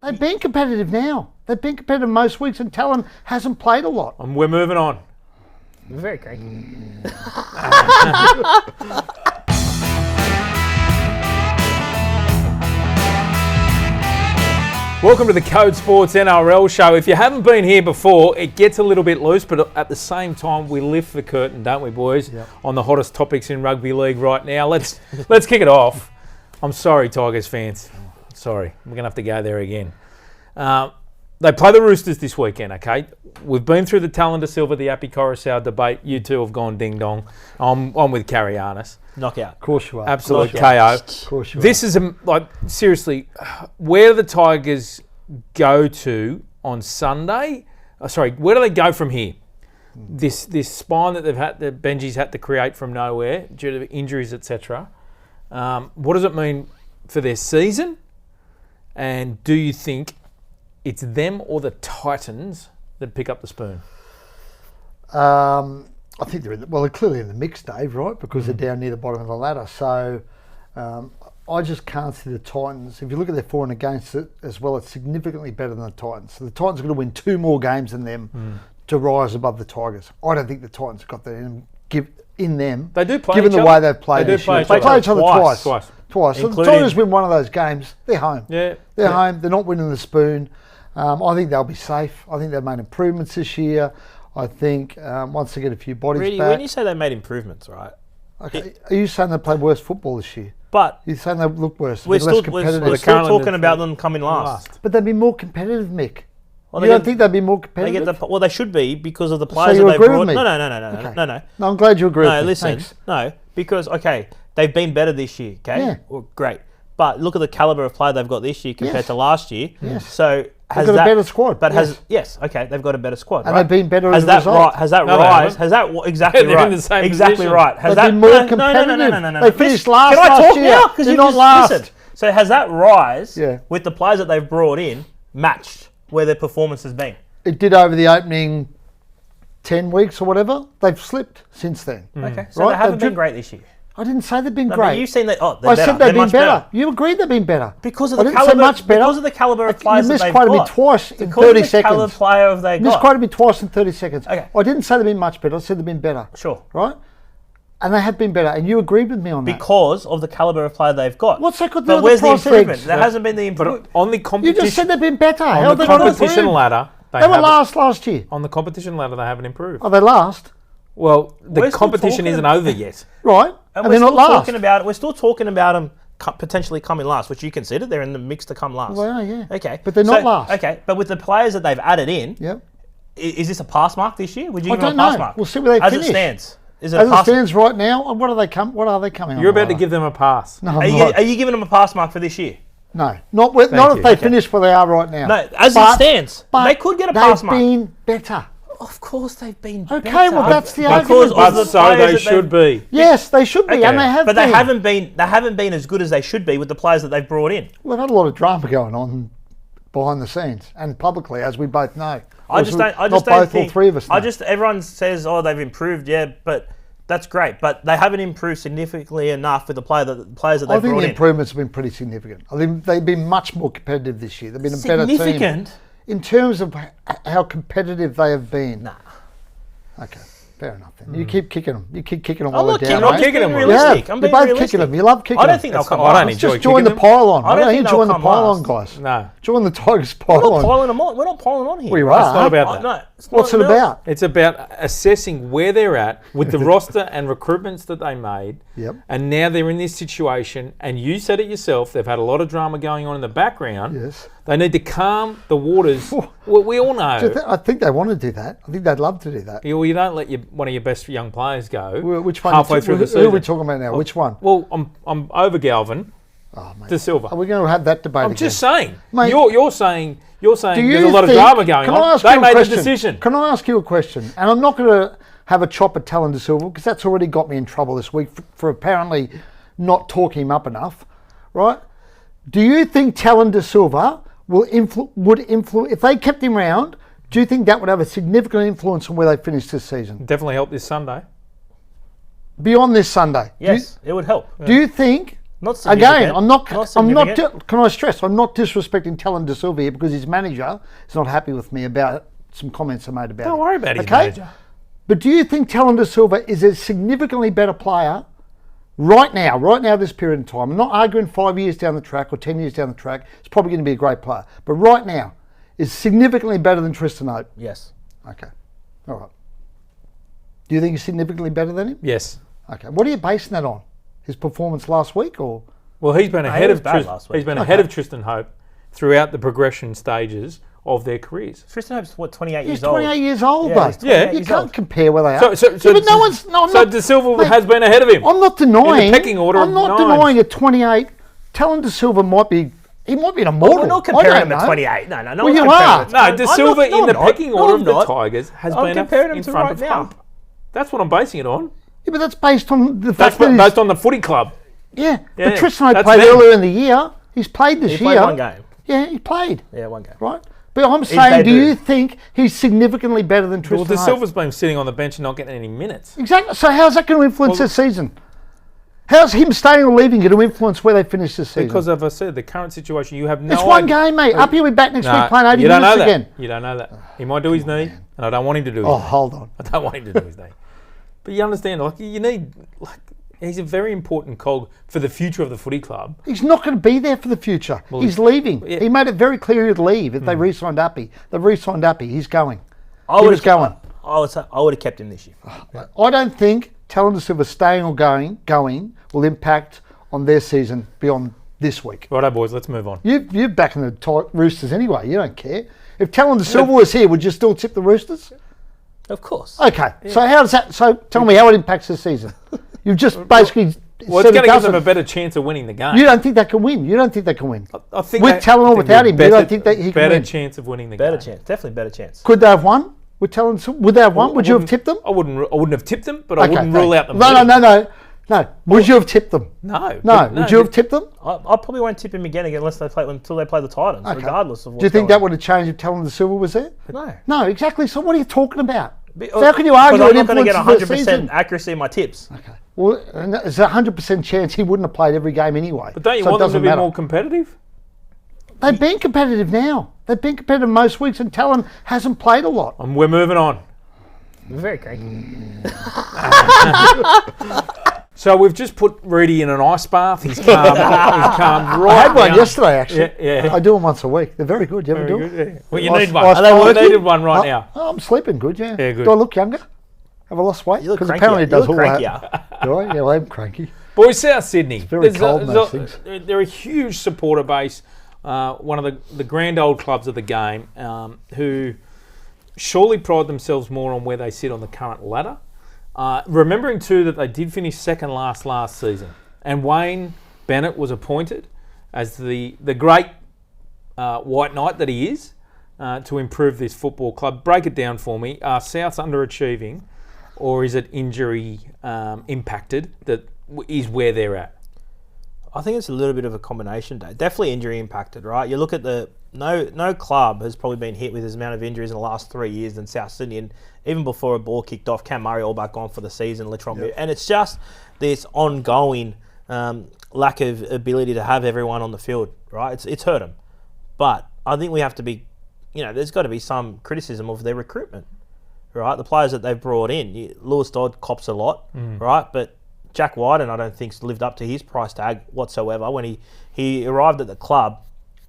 They've been competitive now. They've been competitive most weeks, and Talon hasn't played a lot. And we're moving on. We're very cranky. Welcome to the Code Sports NRL show. If you haven't been here before, it gets a little bit loose, but at the same time, we lift the curtain, don't we, boys? Yep. On the hottest topics in rugby league right now. Let's kick it off. I'm sorry, Tigers fans. Sorry, we're going to have to go there again. They play the Roosters this weekend, okay? We've been through the Talon De Silva, the Appy Coruscant debate. You two have gone ding-dong. I'm with Carianis. Knockout. Of course you are. Absolute Knockout. KO. Of course you This is, seriously, where do the Tigers go to on Sunday? Where do they go from here? This spine that that Benji's had to create from nowhere due to injuries, etc. What does it mean for their season? And do you think it's them or the Titans that pick up the spoon? I think they're clearly in the mix, Dave, right? Because they're down near the bottom of the ladder. So I just can't see the Titans. If you look at their for and against it as well, it's significantly better than the Titans. So the Titans are going to win 2 more games than them to rise above the Tigers. I don't think the Titans have got that in them. They do play given each the other. way they've played They do this play year. each They other. play each other twice. Twice. So the Tigers win one of those games, they're home. Yeah. They're home. They're not winning the spoon. I think they'll be safe. I think they've made improvements this year. I think once they get a few bodies Really, back. when you say they made improvements, right? Okay, are you saying they played worse football this year? But You're saying they look worse? we're They're less still, competitive? we're still currently talking about them coming last. But they'd be more competitive, Mick. Well, You don't think they'd be more They competitive? get they should be because of the players you that they agree with brought. me? No. Okay. No. No, I'm glad you agree No, with me. listen. Thanks. No, because, okay, they've been better this year, okay? Yeah. Well, great. But look at the calibre of player they've got this year compared Yes. to last year. Yes. So has got a that, better squad, But yes. okay, they've got a better squad, And right? they've been better has as a that result. Right, has that No, they rise? haven't. Has that exactly They're right? in the same exactly position. right. Has They've that been more no, competitive. No. They finished last Can I last talk year. now? Because They're you not just last. listen. So has that rise Yeah. with the players that they've brought in matched where their performance has been? It did over the opening 10 weeks or whatever. They've slipped since then. Okay, so Right, they haven't they've been dri- great this year. I didn't say they've been No, great. but you've seen that. Oh, they're I better. said They're they've been much better. You agreed they've been better. Because of I the didn't say caliber, much better. because of the caliber of players You that they've misquoted me got. twice in Because 30 of the caliber seconds. player they You got. misquoted me twice in 30 seconds. Okay. I didn't say they've been much better. I said they've been better. Sure. Right? And they have been better. And you agreed with me on that. Because of the caliber of player they've got. What's that got to do But with where's the the price improvement? eggs? There hasn't been the But improvement. on the You competition, just said they've been better. How on have the they not competition improved? ladder, They were last year. On the competition ladder, they haven't improved. Are they last? Well, the We're still competition talking isn't about- over yet. Right. And And we're they're still not last. talking about it. We're still talking about them potentially coming last, which you consider they're in the mix to come last. Well, yeah. Okay. But they're not last. Okay, but with the players that they've added in, Yep. is this a pass mark this year? Would you I give them don't a pass know. mark? We'll see where they As finish. it stands. Is it As a it pass? stands right now, what are they coming on? You're about to rather? give them a pass. No, I'm Are you, not. are you giving them a pass mark for this year? No, not if you. they Okay. finish where they are right now. No, as But- it stands, but they could get a pass mark. They've been better. Of course, they've been Okay, better. well, that's the Because argument. of But the so players they that should they've- be. Yes, they should be, Okay, and they have but been. they haven't been as good as they should be with the players that they've brought in. We've had a lot of drama going on behind the scenes and publicly, as we both know. I just don't Not both, all three of us. know. Everyone says, oh, they've improved, yeah, but that's great. But they haven't improved significantly enough with the players that I they've think brought the in. improvements have been pretty significant. I think they've been much more competitive this year. They've been a better team Significant? in terms of how competitive they have been. Nah. Okay, fair enough. Then. You keep kicking them. You keep kicking them I'm while not they're kicking. down. I'm mate. just being them, Will. realistic. Yeah, I'm you're being both realistic. kicking them. You love kicking I don't them. think they'll That's come not- I don't last. enjoy Just join the kicking them. pylon. I don't You think they'll join the come pylon, last. guys. No. Join the Tigers We're not pylon. piling them on. We're not piling on here. We are. It's not about that. No, it's What's not it about? It's about assessing where they're at with the roster and recruitments that they made. Yep. And now they're in this situation, and you said it yourself, they've had a lot of drama going on in the background. Yes. They need to calm the waters. Well, we all know. I think they want to do that. I think they'd love to do that. Well, you don't let one of your best young players go Which one? halfway through the Who season. are we talking about now? Which one? Well, I'm over Galvin Oh, mate. to Silva. Are we going to have that debate I'm again? just saying. Mate, You're saying Do there's you a lot of think- drama going can I on. ask They you a made the question? decision. Can I ask you a question? And I'm not going to have a chop at Talon De Silva because that's already got me in trouble this week for apparently not talking him up enough, right? Do you think Talon De Silva would influence if they kept him round? Do you think that would have a significant influence on where they finish this season Definitely help this Sunday. beyond this Sunday? Yes, it would help. Do you think Not significant. Again, I'm not. significant. Can I stress? I'm not disrespecting Talon De Silva here because his manager is not happy with me about some comments I made about him. Don't worry about his manager. But do you think Talon De Silva is a significantly better player right now, this period of time? I'm not arguing 5 years down the track or 10 years down the track. He's probably going to be a great player. But right now, is significantly better than Tristan Hope? Yes. Okay. All right. Do you think he's significantly better than him? Yes. Okay. What are you basing that on? His performance last week, or? Well, he's been ahead of last week. he's been ahead of Tristan Hope throughout the progression stages of their careers. Tristan Hope's 28 He's years old. 28 years old, Yeah, though. he's 28 You years can't old. compare where they are. So but no one's. No, I'm so not. De Silva mate, has been ahead of him. I'm not denying. In the pecking order I'm of not nines. denying at 28. Talon De Silva might be. He might be an immortal. We're not I comparing don't him at know. 28. No, Well, you one's comparing are. him to- No, I'm De not- Silva no, in I'm the not. pecking No, order I'm of the not. Tigers has I'm been comparing him in to front right of now. Hump. That's what I'm basing it on. Yeah, but that's based on the That's fact that he's, based on the footy club. yeah. Yeah, But Tristan Hope that's played them. earlier in the year. He's played this He year. played one game. Yeah, he played. Yeah, one game. Right. But I'm saying, do debut. you think he's significantly better than Well, Tristan De Hope? Silva's been sitting on the bench and not getting any minutes. Exactly. So how's that going to influence this season? How's him staying or leaving going to influence where they finish this season? Because, as I said, the current situation, you have no it's one idea. game, mate. Up here, we're back next Nah, week playing 80 you don't know minutes that. again. You don't know that. He might do his knee, and I don't want him to do his Oh, knee. hold on. I don't want him to do his knee. But you understand, like, you need, like, he's a very important cog for the future of the footy club. He's not going to be there for the future. Well, he's leaving. yeah. He made it very clear he'd leave if they re-signed Uppy. They've re-signed Uppy. He's going. I He would was going. I would have kept him this year. I don't think Talon De Silva staying or going will impact on their season beyond this week. Righto, boys, let's move on. You're backing the Roosters anyway. You don't care. If Talon De Silva was here, would you still tip the Roosters? Of course. Okay. So how does that? So tell me how it impacts the season. You've just basically Well, said it's going to give doesn't. them a better chance of winning the game. You don't think they can win? You don't think they can win? I think With Talon or without him, you don't think that he can better win? chance of winning the Better game. chance. Definitely better chance. Could they have won? With Talon, would they have won? Would you have tipped them? I wouldn't have tipped them, but I wouldn't thanks. rule out them. No. winning. Would you have tipped them? No. No. Would you have tipped them? I probably won't tip him again unless they play until they play the Titans, Okay. regardless of what's Do you think going that would have changed if Talon De Silva was there? on. No. No, exactly. So what are you talking about? Be- So how can you argue Because it I'm not going to get influences the 100% season? accuracy in my tips. Okay. Well, and there's a 100% chance he wouldn't have played every game anyway. But don't you so it want them to doesn't be matter. more competitive? They've been competitive now. They've been competitive most weeks, and Talon hasn't played a lot. And we're moving on. I'm very cranky. So we've just put Rudy in an ice bath. He's calm. He's calm right I had one down. yesterday, actually. Yeah. I do them once a week. They're very good. You ever do Very them? good, yeah. Well, you Ice- need one. ice I bath. needed one right now. Oh, I'm sleeping good, yeah. Yeah, good. Do I look younger? Have I lost weight? You look 'Cause crankier. apparently it does You look all that. crankier. Do I? Yeah, well, I'm cranky. Boys, South Sydney. very cold in those things. They're a huge supporter base. One of the grand old clubs of the game, who surely pride themselves more on where they sit on the current ladder. Remembering too that they did finish second last season, and Wayne Bennett was appointed as the great white knight that he is to improve this football club. Break it down for me. Are Souths underachieving, or is it injury impacted that is where they're at? I think it's a little bit of a combination, Dave. Definitely injury impacted, right? You look at no club has probably been hit with as amount of injuries in the last 3 years than South Sydney. And even before a ball kicked off, Cam Murray all back on for the season, Latrell. And it's just this ongoing lack of ability to have everyone on the field, right? It's hurt them. But I think we have to be, there's got to be some criticism of their recruitment, right? The players that they've brought in. Lewis Dodd cops a lot, right? But Jack Wyden, I don't think, lived up to his price tag whatsoever when he arrived at the club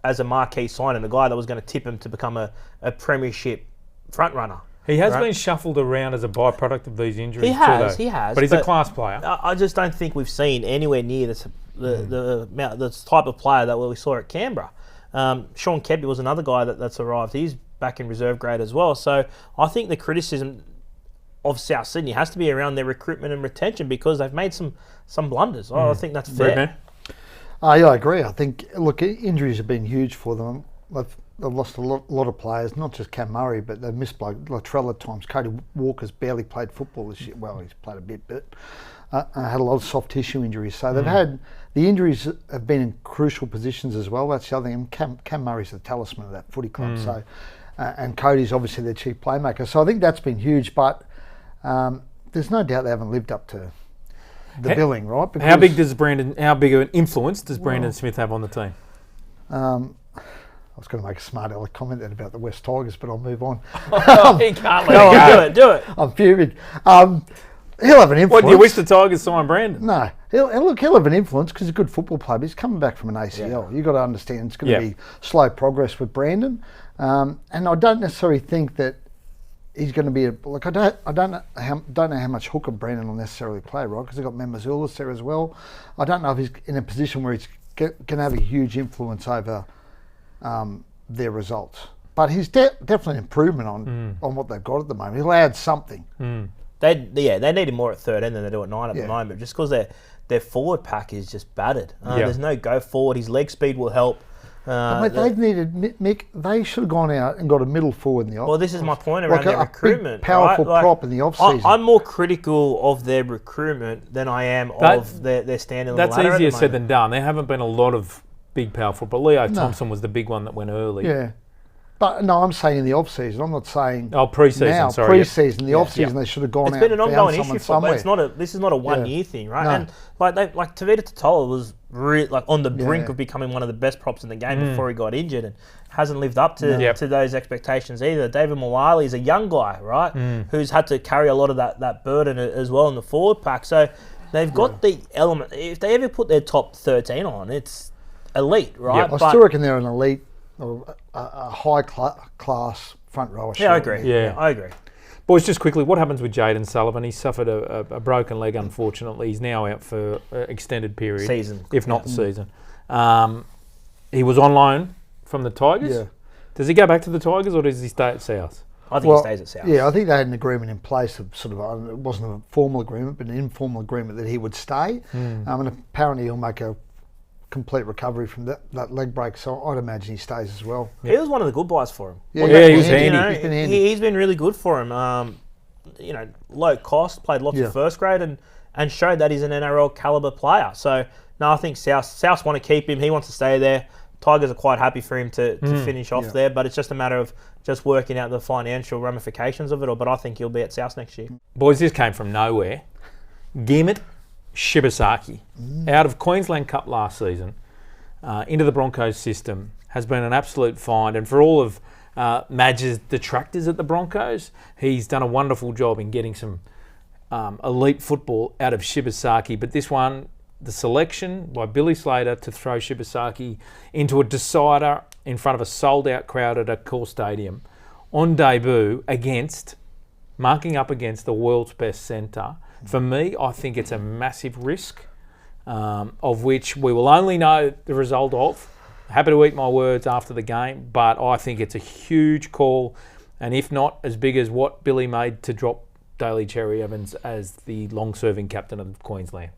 as a marquee signing, a guy that was going to tip him to become a premiership front runner. He has been shuffled around as a byproduct of these injuries. He has, too, he has. But he's a class player. I just don't think we've seen anywhere near the type of player that we saw at Canberra. Sean Kebbie was another guy that's arrived. He's back in reserve grade as well. So I think the criticism of South Sydney has to be around their recruitment and retention because they've made some blunders. I think that's fair. Yeah, I agree. I think, look, injuries have been huge for them. They've lost a lot of players, not just Cam Murray, but they've missed Latrell at times. Cody Walker's barely played football this year. Well, he's played a bit, but had a lot of soft tissue injuries. So they've had, the injuries have been in crucial positions as well. That's the other thing. Cam Murray's the talisman of that footy club. So, and Cody's obviously their chief playmaker. So I think that's been huge, but there's no doubt they haven't lived up to the billing, right? How big of an influence does Brandon Smith have on the team? I was going to make a smart aleck comment then about the West Tigers, but I'll move on. He can't let it go. Do it. I'm fuming. He'll have an influence. What, do you wish the Tigers signed Brandon? No. He'll have an influence because he's a good football player, but he's coming back from an ACL. You've got to understand it's going to be slow progress with Brandon. And I don't necessarily think that he's going to be I don't know how much hooker Brandon will necessarily play, right? Because they've got Memazoulis there as well. I don't know if he's in a position where he's going to have a huge influence over their results. But he's definitely an improvement on what they've got at the moment. He'll add something. They need him more at 13 than they do at 9 at the moment, just because their forward pack is just battered. There's no go forward. His leg speed will help. They've needed Mick. They should have gone out and got a middle forward in the off. Well, this is my point around their recruitment. Big, powerful prop in the off season. I'm more critical of their recruitment than I am of their standing on the ladder. That's easier said than done. There haven't been a lot of big powerful, but Leo Thompson was the big one that went early. Yeah. But no, I'm saying in the off season. I'm not saying pre-season. Now, pre-season, the off season, they should have gone out. It's been an ongoing issue for them. Somewhere. This is not a 1 year thing, right? No. And Tavita Totola was on the brink of becoming one of the best props in the game before he got injured, and hasn't lived up to those expectations either. David Mulally is a young guy, right, who's had to carry a lot of that burden as well in the forward pack. So they've got the element. If they ever put their top 13 on, it's elite, right? I still reckon they're an elite or a high class front rower. Yeah, I agree. Yeah, I agree. Boys, just quickly, what happens with Jaden Sullivan? He suffered a broken leg, unfortunately. He's now out for an extended period. Season. If not the season. He was on loan from the Tigers. Yeah. Does he go back to the Tigers or does he stay at South? I think he stays at South. Yeah, I think they had an agreement in place of it wasn't a formal agreement, but an informal agreement that he would stay. And apparently he'll make a complete recovery from that leg break, so I'd imagine he stays as well. He was one of the good buys for him. He was handy. He's been handy. He's been really good for him. Low cost, played lots of first grade, and showed that he's an NRL caliber player. So no, I think South want to keep him. He wants to stay there. Tigers are quite happy for him to finish off there, but it's just a matter of just working out the financial ramifications of it all. But I think he'll be at South next year. Boys, this came from nowhere. Gimmet Shibasaki, out of Queensland Cup last season, into the Broncos system, has been an absolute find. And for all of Madge's detractors at the Broncos, he's done a wonderful job in getting some elite football out of Shibasaki. But this one, the selection by Billy Slater to throw Shibasaki into a decider in front of a sold-out crowd at a Core Stadium on debut marking up against the world's best centre. For me, I think it's a massive risk, of which we will only know the result of. Happy to eat my words after the game, but I think it's a huge call, and if not as big as what Billy made to drop Daly Cherry Evans as the long-serving captain of Queensland.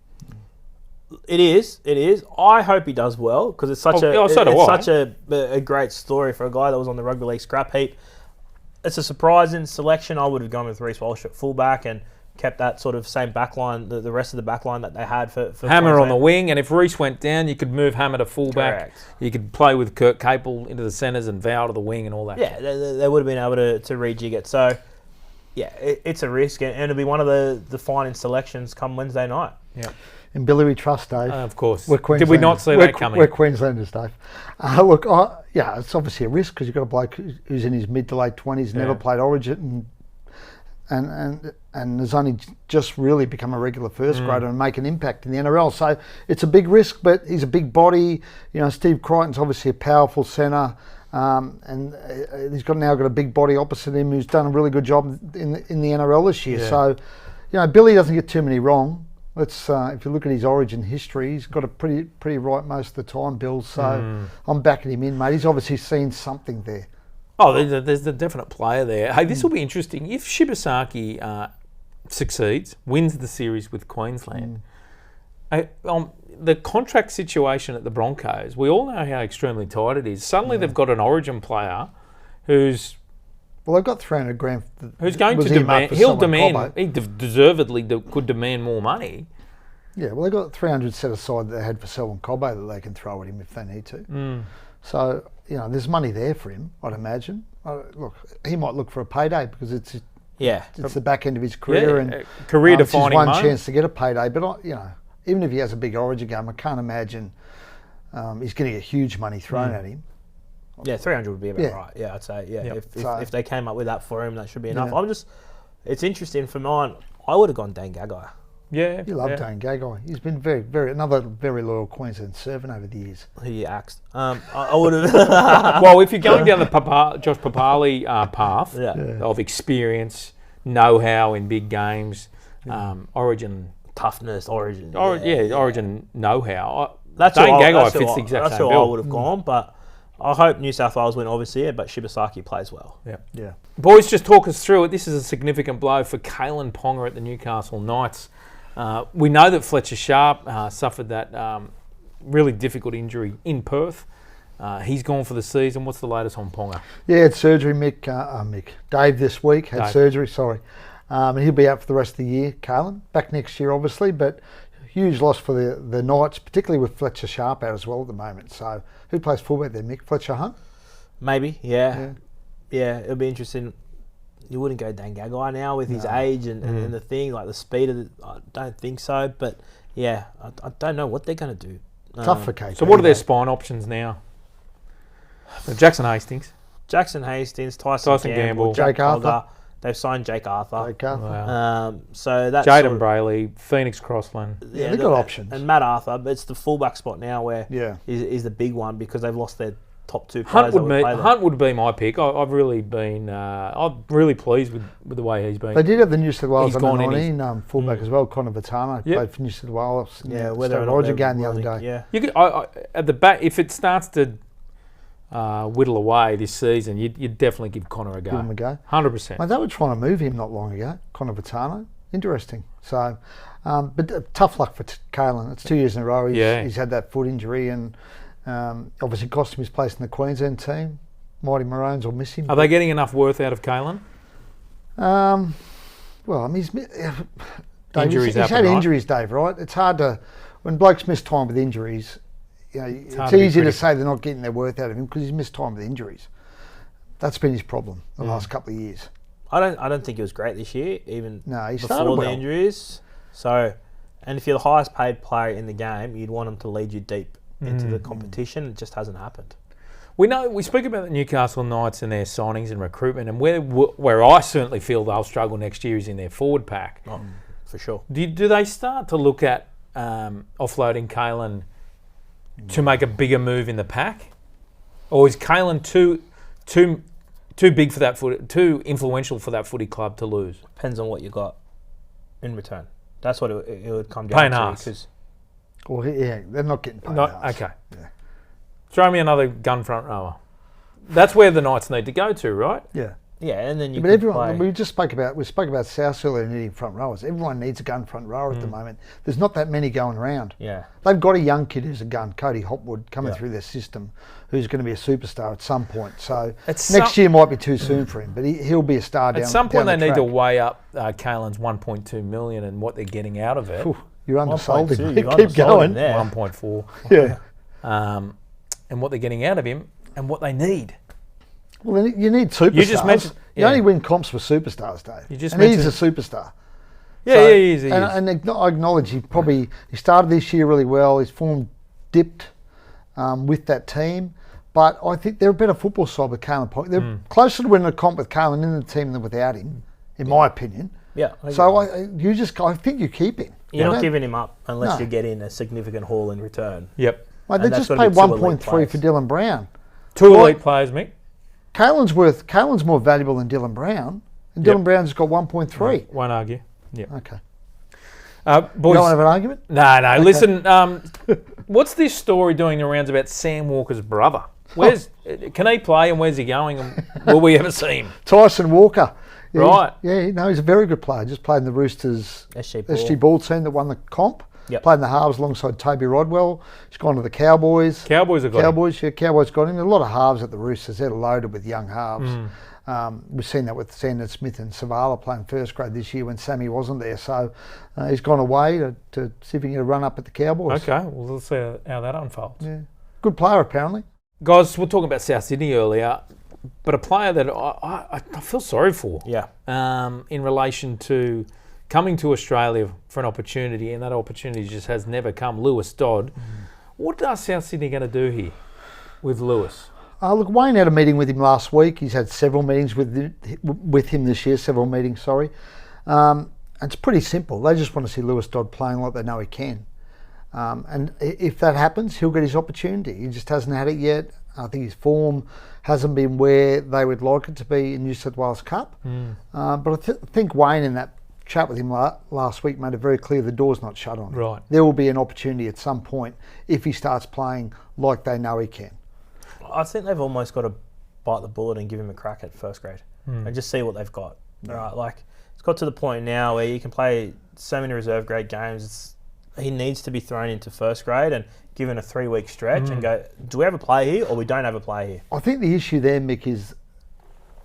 It is. I hope he does well because it's such a great story for a guy that was on the rugby league scrap heap. It's a surprising selection. I would have gone with Reece Walsh at fullback and kept that sort of same backline, the rest of the backline that they had for Hammer Queensland. on the wing, and if Reece went down, you could move Hammer to fullback. Correct. You could play with Kurt Capel into the centres and Val to the wing and all that. Yeah, they would have been able to rejig it. So, yeah, it's a risk, and it'll be one of the defining selections come Wednesday night. Yeah. In Billy we trust, Dave. Of course. Did we not see that coming? We're Queenslanders, Dave. It's obviously a risk because you've got a bloke who's in his mid to late 20s, never played Origin, and has only just really become a regular first grader and make an impact in the NRL. So it's a big risk, but he's a big body. Steve Crichton's obviously a powerful centre, and he's now got a big body opposite him who's done a really good job in the NRL this year. Yeah. So, Billy doesn't get too many wrong. If you look at his Origin history, he's got it pretty right most of the time, Bill. So I'm backing him in, mate. He's obviously seen something there. Oh, there's a definite player there. Hey, this will be interesting. If Shibasaki succeeds, wins the series with Queensland, the contract situation at the Broncos, we all know how extremely tight it is. Suddenly they've got an Origin player who's... Well, they've got $300,000. Who's going to demand? He'll demand. He deservedly could demand more money. Yeah, well, they've got $300 set aside that they had for Selwyn Cobbo that they can throw at him if they need to. So, there's money there for him, I'd imagine. Look, he might look for a payday because it's Yeah. It's the back end of his career, and career it's his defining one moment. chance to get a payday. But even if he has a big Origin game, I can't imagine he's going to get huge money thrown at him. Yeah, 300 would be about Yeah. right. Yeah, I'd say. Yeah, Yep. if they came up with that for him, that should be enough. Yeah. It's interesting for mine. I would have gone Dane Gagai. Yeah. You love yeah. Dane Gagai. He's been another very loyal Queensland servant over the years. Who you axed? I would have. Well, if you're going down the Josh Papali path Yeah. of experience, know-how in big games, Origin, Toughness, Origin. Origin know-how. That's Dane who I- Gagai that's who fits I- the exact That's same who I bill. would have gone, but I hope New South Wales win, obviously, but Shibasaki plays well. Yeah. Boys, just talk us through it. This is a significant blow for Kalen Ponga at the Newcastle Knights. We know that Fletcher Sharp suffered that really difficult injury in Perth. He's gone for the season. What's the latest on Ponga? Yeah, had surgery, Dave this week had Dave. surgery, sorry. And he'll be out for the rest of the year, Carlin. Back next year, obviously, but huge loss for the Knights, particularly with Fletcher Sharp out as well at the moment. So who plays fullback there, Mick? Fletcher Hunt? Maybe, yeah. It'll be interesting. You wouldn't go Dane Gagai now with his age and the thing, like the speed of it. I don't think so, but yeah, I don't know what they're going to do. Tough for KP. So what are their spine options now? Jackson Hastings. Jackson Hastings, Tyson Gamble, Jack Jake Arthur. Cogger. They've signed Jake Arthur. Okay. Wow. So that's Jaden Brayley, Phoenix Crossland. Yeah, they've got options. And Matt Arthur, but it's the fullback spot now where Yeah. is the big one because they've lost their top two players. Hunt would be my pick. I've really been I'm really pleased with the way he's been. They did have the New South Wales He's gone under in, 19 fullback as well, Connor Vitano, Yep. played for New South Wales. in Yeah, the whether or State not Origin they're game the other willing- day. Yeah. You could, at the back, if it starts to whittle away this season, you'd definitely give Connor a go. Give him a go. 100%. Mate, they were trying to move him not long ago, Connor Vitano. Interesting. So, but tough luck for Kalen. It's 2 years in a row. He's had that foot injury and obviously cost him his place in the Queensland team. Mighty Maroons will miss him. Are they getting enough worth out of Kalen? Well, I mean, Injuries he's happen, had right? injuries, Dave, right? It's hard to, when blokes miss time with injuries, it's hard to be easy to critical. say they're not getting their worth out of him because he's missed time with injuries. That's been his problem the last couple of years. I don't think he was great this year, even No, he started before the well. injuries. So, and if you're the highest paid player in the game, you'd want him to lead you deep into the competition. It just hasn't happened. We speak about the Newcastle Knights and their signings and recruitment, and where I certainly feel they'll struggle next year is in their forward pack. Oh, for sure. Do they start to look at offloading Kalen to make a bigger move in the pack, or is Kalen too big for that too influential for that footy club to lose? Depends on what you got in return. That's what it would come down Paying to. half. 'Cause Well, yeah, they're not getting paid. Not, halves. okay. Yeah. Throw me another gun front rower. That's where the Knights need to go to, right? Yeah. Yeah, and then you But could everyone, play. we spoke about South earlier needing front rowers. Everyone needs a gun front rower at the moment. There's not that many going around. Yeah. They've got a young kid who's a gun, Cody Hopwood, coming Yeah. through their system, who's going to be a superstar at some point. So At next some- year might be too soon for him, but he'll be a star down. At some point, they down the need to track. weigh up Kalen's 1.2 million and what they're getting out of it. Ooh, you're undersold 1.2, him. you've Keep undersold him going. there. 1.4. Yeah. And what they're getting out of him and what they need. Well, then you need superstars. You just mentioned- You yeah. only win comps with superstars, Dave. You just and he's a mentioned- superstar. Yeah, So- he is. And I acknowledge he started this year really well. His form dipped with that team, but I think they're a better football side with Kalen Ponga. They're closer to winning a comp with Kalen in the team than without him, in my opinion. Yeah. So I think you keep him. You're You not know? giving him up unless No. you're getting a significant haul in return. Yep. Mate, and they that's just gotta paid be two elite 1.3 for players. Dylan Brown. Two Well, elite players, Mick. Kalen's more valuable than Dylan Brown, and Dylan Yep. Brown's got 1.3. Won't argue. Yeah. Okay. Boys. You don't have an argument? No. Listen, what's this story doing the rounds about Sam Walker's brother? Can he play and where's he going? And will we ever see him? Tyson Walker. Yeah, Right. he's a very good player. Just played in the Roosters SG Ball team that won the comp. Yep. Played in the halves alongside Toby Rodwell. He's gone to the Cowboys. Cowboys have got him. Cowboys got him. A lot of halves at the Roosters. They're loaded with young halves. We've seen that with Sandon Smith and Savala playing first grade this year when Sammy wasn't there. So he's gone away to see if he can get a run up at the Cowboys. Okay, well, let's see how that unfolds. Yeah. Good player, apparently. Guys, we're talking about South Sydney earlier. but a player that I feel sorry for. Yeah. In relation to coming to Australia for an opportunity, and that opportunity just has never come. Lewis Dodd. What are South Sydney going to do here with Lewis? Look, Wayne had a meeting with him last week. He's had several meetings with him this year, And it's pretty simple. They just want to see Lewis Dodd playing like they know he can. And if that happens, he'll get his opportunity. He just hasn't had it yet. I think his form hasn't been where they would like it to be in New South Wales Cup. But I think Wayne, in that chat with him last week, made it very clear the door's not shut on him. Right. There will be an opportunity at some point if he starts playing like they know he can. I think they've almost got to bite the bullet and give him a crack at first grade and just see what they've got. Right, like it's got to the point now where you can play so many reserve grade games. He needs to be thrown into first grade and given a 3-week stretch and go, do we have a play here or we don't have a play here? I think the issue there, Mick, is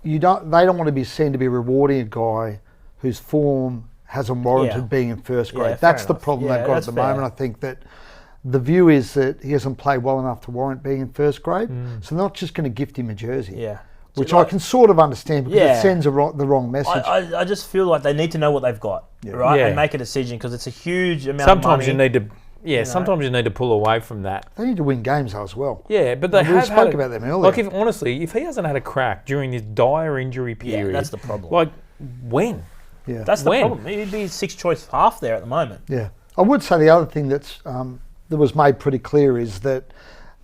they don't want to be seen to be rewarding a guy whose form hasn't warranted being in first grade. Yeah, that's fair the enough. problem Yeah, they've got at that's the fair. moment. I think that the view is that he hasn't played well enough to warrant being in first grade, so they're not just going to gift him a jersey. Yeah. Which I can sort of understand because it sends the wrong message. I just feel like they need to know what they've got, right? Yeah. And make a decision because it's a huge amount of money. Sometimes you need to, sometimes you need to pull away from that. They need to win games though as well. Yeah, but they We have spoke had about them earlier. Like, if he hasn't had a crack during this dire injury period, that's the problem. Like, when? Yeah. That's the When? problem. He'd be 6th choice half there at the moment. Yeah, I would say the other thing that was made pretty clear is that,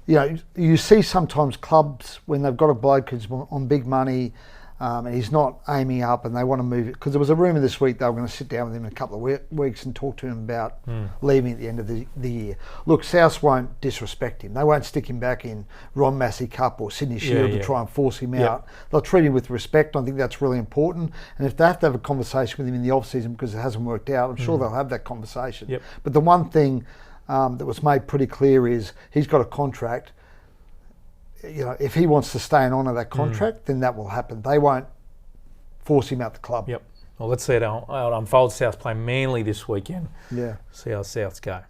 you know, you see sometimes clubs when they've got a bloke who's on big money and he's not aiming up and they want to move it. Because there was a rumour this week they were going to sit down with him in a couple of weeks and talk to him about leaving at the end of the year. Look, South won't disrespect him. They won't stick him back in Ron Massey Cup or Sydney Shield to try and force him out. They'll treat him with respect. I think that's really important. And if they have to have a conversation with him in the off-season because it hasn't worked out, I'm sure they'll have that conversation. Yep. But the one thing that was made pretty clear is he's got a contract. You know, if he wants to stay and honour that contract, then that will happen. They won't force him out the club. Yep. Well, let's see how it unfolds. South play Manly this weekend. Yeah. See how Souths go.